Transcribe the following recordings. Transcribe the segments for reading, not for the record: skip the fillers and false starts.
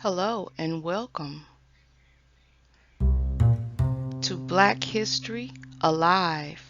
Hello and welcome to Black History Alive.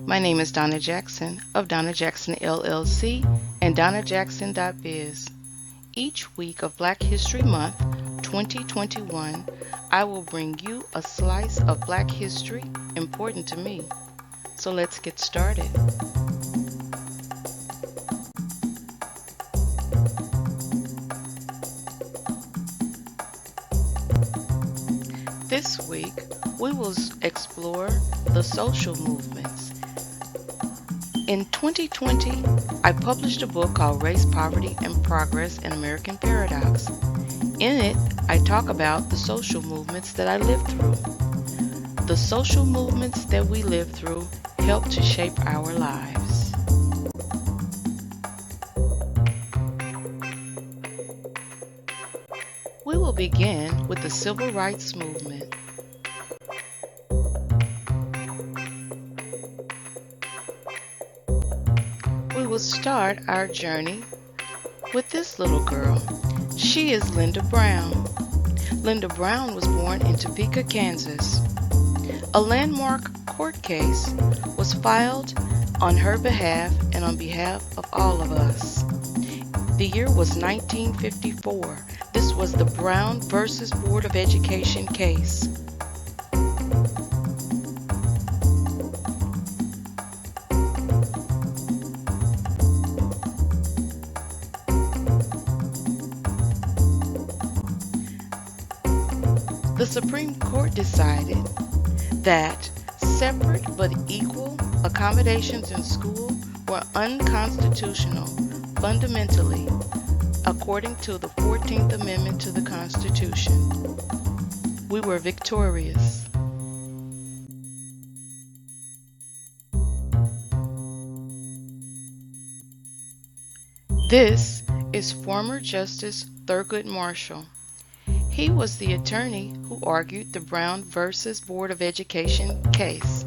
My name is Donna Jackson of Donna Jackson LLC and DonnaJackson.biz. Each week of Black History Month 2021, I will bring you a slice of Black history important to me. So let's get started. This week, we will explore the social movements. In 2020, I published a book called Race, Poverty, and Progress in American Paradox. In it, I talk about the social movements that I lived through. The social movements that we lived through help to shape our lives. We will begin with the Civil Rights Movement. We will start our journey with this little girl. She is Linda Brown. Linda Brown was born in Topeka, Kansas. A landmark court case was filed on her behalf and on behalf of all of us. The year was 1954. This was the Brown versus Board of Education case. The Supreme Court decided that separate but equal accommodations in school were unconstitutional fundamentally, according to the 14th Amendment to the Constitution. We were victorious. This is former Justice Thurgood Marshall. He was the attorney who argued the Brown versus Board of Education case.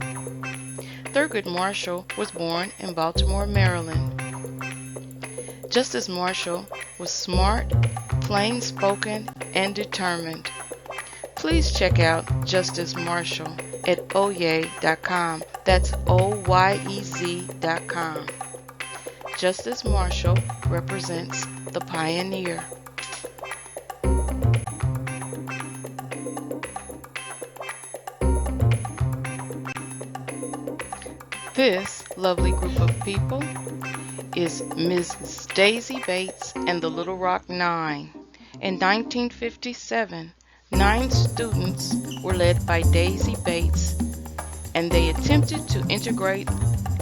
Thurgood Marshall was born in Baltimore, Maryland. Justice Marshall was smart, plain-spoken, and determined. Please check out Justice Marshall at oyez.com. That's oyez.com. Justice Marshall represents the pioneer. This lovely group of people is Ms. Daisy Bates and the Little Rock Nine. In 1957, 9 students were led by Daisy Bates, and they attempted to integrate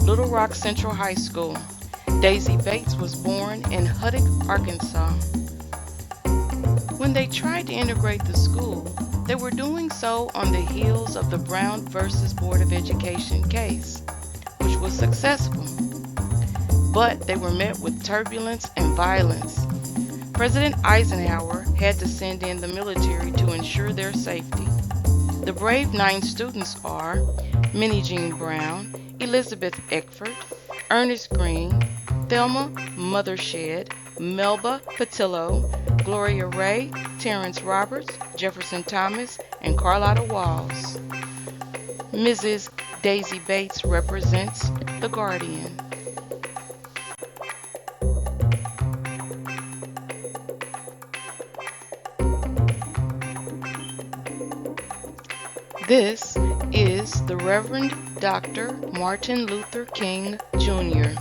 Little Rock Central High School. Daisy Bates was born in Huttock, Arkansas. When they tried to integrate the school, they were doing so on the heels of the Brown versus Board of Education case, which was successful. But they were met with turbulence and violence. President Eisenhower had to send in the military to ensure their safety. The brave 9 students are Minnie Jean Brown, Elizabeth Eckford, Ernest Green, Thelma Mothershed, Melba Patillo, Gloria Ray, Terrence Roberts, Jefferson Thomas, and Carlotta Walls. Mrs. Daisy Bates represents the Guardian. This is the Reverend Dr. Martin Luther King, Jr.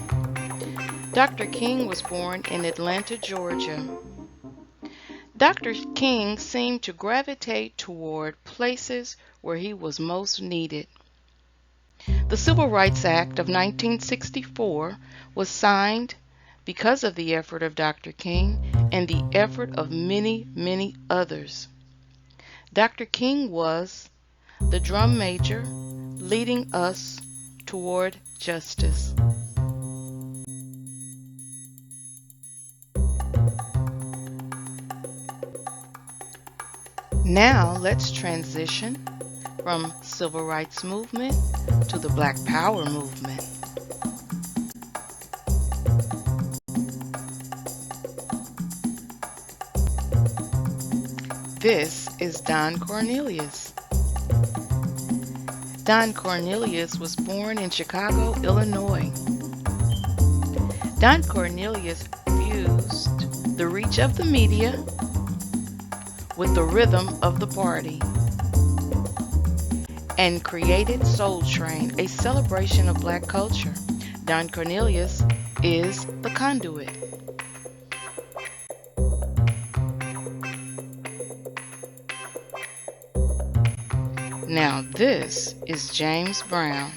Dr. King was born in Atlanta, Georgia. Dr. King seemed to gravitate toward places where he was most needed. The Civil Rights Act of 1964 was signed because of the effort of Dr. King and the effort of many, many others. Dr. King was the drum major leading us toward justice. Now let's transition from Civil Rights Movement to the Black Power Movement. This is Don Cornelius. Don Cornelius was born in Chicago, Illinois. Don Cornelius fused the reach of the media with the rhythm of the party and created Soul Train, a celebration of black culture. Don Cornelius is the conduit. Now this is James Brown.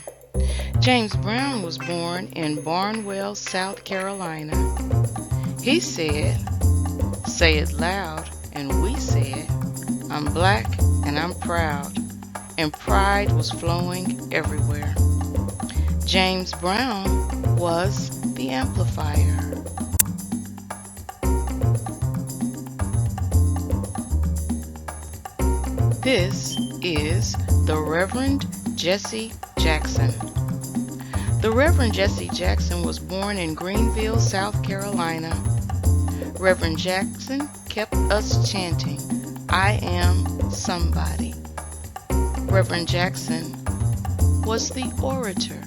James Brown was born in Barnwell, South Carolina. He said, "Say it loud," and we said, "I'm black and I'm proud," and pride was flowing everywhere. James Brown was the amplifier. This is the Reverend Jesse Jackson. The Reverend Jesse Jackson was born in Greenville, South Carolina. Reverend Jackson kept us chanting, "I am somebody." Reverend Jackson was the orator.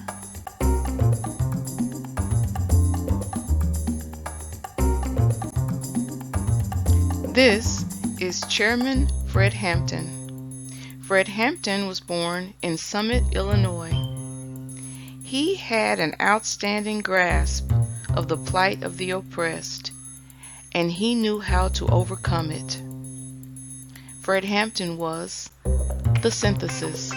This is Chairman Fred Hampton. Fred Hampton was born in Summit, Illinois. He had an outstanding grasp of the plight of the oppressed, and he knew how to overcome it. Fred Hampton was the synthesis.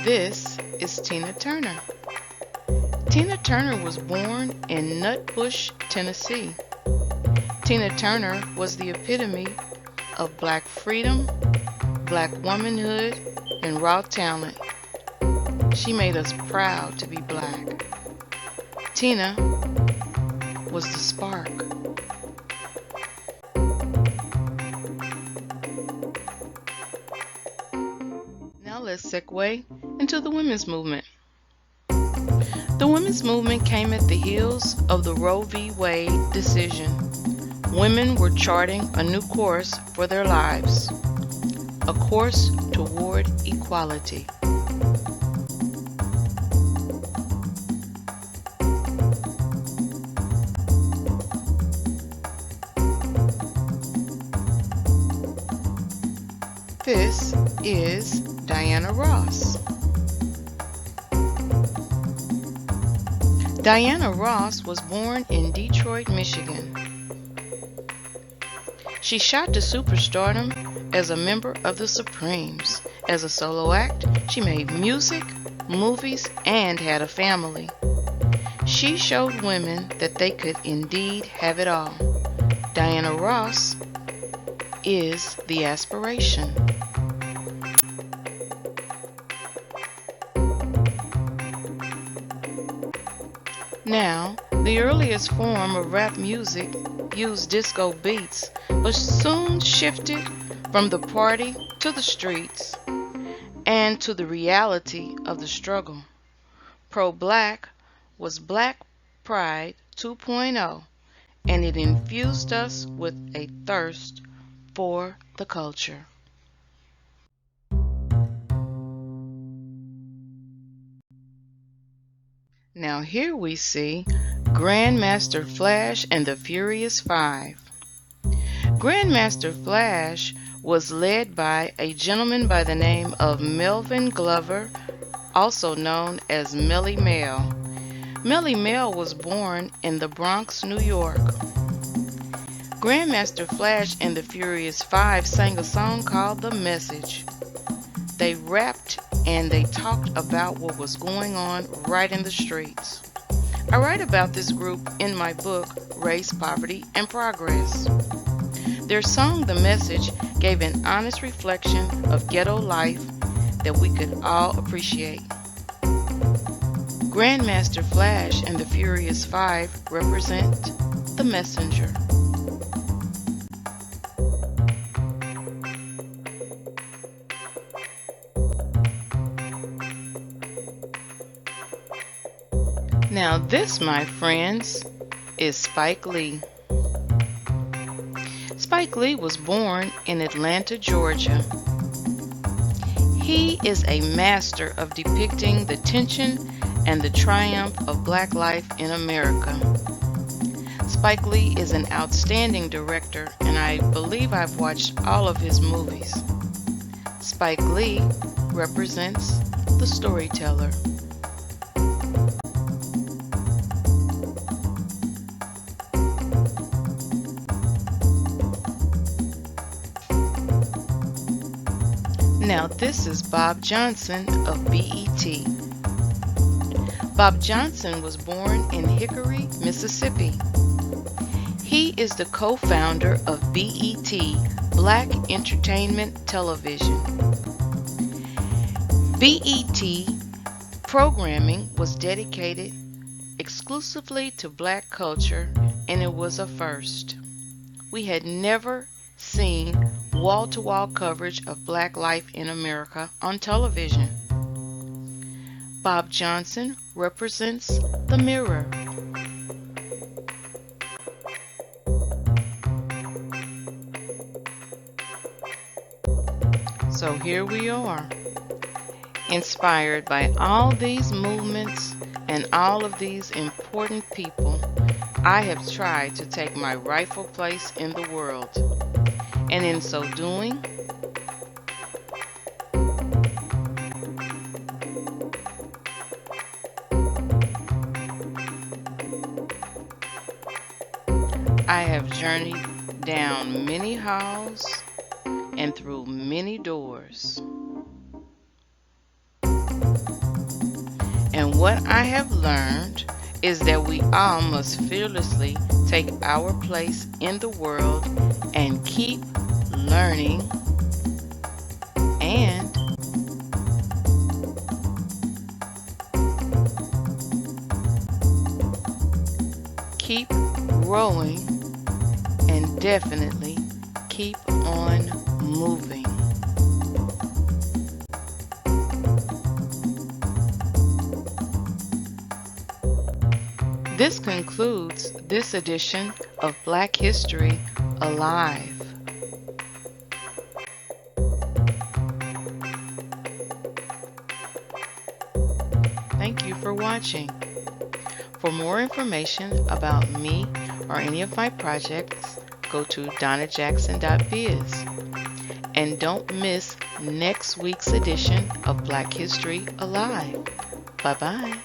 This is Tina Turner. Tina Turner was born in Nutbush, Tennessee. Tina Turner was the epitome of black freedom, black womanhood, and raw talent. She made us proud to be black. Tina was the spark. Now let's segue into the women's movement. The women's movement came at the heels of the Roe v. Wade decision. Women were charting a new course for their lives, a course toward equality. This is Diana Ross. Diana Ross was born in Detroit, Michigan. She shot to superstardom as a member of the Supremes. As a solo act, she made music, movies, and had a family. She showed women that they could indeed have it all. Diana Ross is the aspiration. Now, the earliest form of rap music used disco beats, but soon shifted from the party to the streets and to the reality of the struggle. Pro-Black was Black Pride 2.0, and it infused us with a thirst for the culture. Now here we see Grandmaster Flash and the Furious Five. Grandmaster Flash was led by a gentleman by the name of Melvin Glover, also known as Melly Mel. Melly Mel was born in the Bronx, New York. Grandmaster Flash and the Furious Five sang a song called The Message. They rapped and they talked about what was going on right in the streets. I write about this group in my book, Race, Poverty, and Progress. Their song, The Message, gave an honest reflection of ghetto life that we could all appreciate. Grandmaster Flash and the Furious Five represent the messenger. Now this, my friends, is Spike Lee. Spike Lee was born in Atlanta, Georgia. He is a master of depicting the tension and the triumph of Black life in America. Spike Lee is an outstanding director, and I believe I've watched all of his movies. Spike Lee represents the storyteller. Now this is Bob Johnson of BET. Bob Johnson was born in Hickory, Mississippi. He is the co-founder of BET, Black Entertainment Television. BET programming was dedicated exclusively to Black culture, and it was a first. We had never seen wall-to-wall coverage of Black life in America on television. Bob Johnson represents the mirror. So here we are, inspired by all these movements and all of these important people. I have tried to take my rightful place in the world, and in so doing, I have journeyed down many halls and through many doors. And what I have learned is that we all must fearlessly take our place in the world and keep learning and keep growing and definitely keep on moving. This concludes this edition of Black History Alive. Thank you for watching. For more information about me or any of my projects, go to donnajackson.biz. And don't miss next week's edition of Black History Alive. Bye-bye.